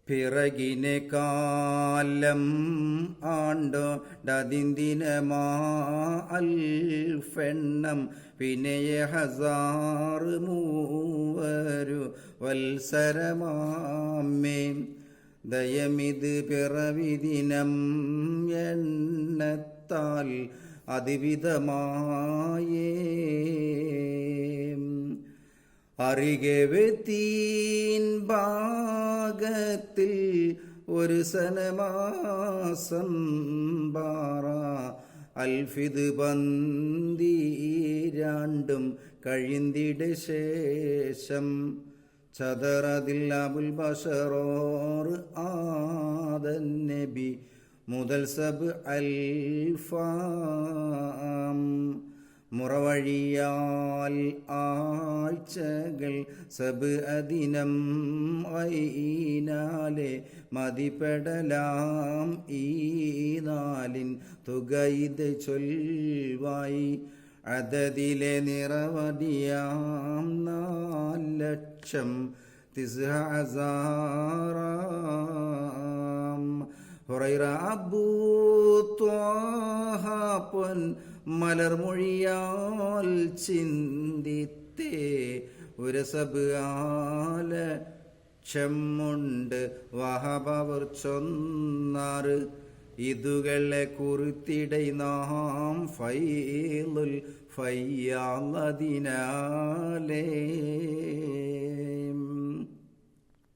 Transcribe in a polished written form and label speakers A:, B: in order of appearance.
A: പിറകിനെ കാലം ആണ്ടോടതിന്ദിനമാ അൽഫെണ്ണം പിന്നെയ ഹസാറ് മൂവരു വത്സരമാമേ ദയമിത് പിറവിദിനം എണ്ണത്താൽ അതിവിധമായേ അറികെ വെത്തീൻ ഭാഗത്തിൽ ഒരു സനമാസം ബാറ അൽഫിദ് പന്തിരാണ്ടും കഴിന്തിട ശേഷം ചതറതിൽ അബുൽ ബഷറോർ ആദൻ നബി മുതൽ സബ് അൽഫാം മുറവഴിയാൽ ആഴ്ചകൾ സബ് അതിനം ഐനാലെ മതിപ്പെടലാം ഈ നാലിൻ തുക ഇത് ചൊൽവായി അതതിലെ നിറവടിയാം 4,00,000 തിസ്അസാറാം ഹുറൈറ അബൂ ത്വാഹ പൊൻ മലർമൊഴിയാൽ ചിന്തിത്തേ ഒരു സബ് ആലക്ഷമുണ്ട് വഹബവർ ചൊന്നാറ് ഇതുകളെ കുറിത്തിടൈ നാം ഫൈലുൽ ഫയ്യാളതിനാലേ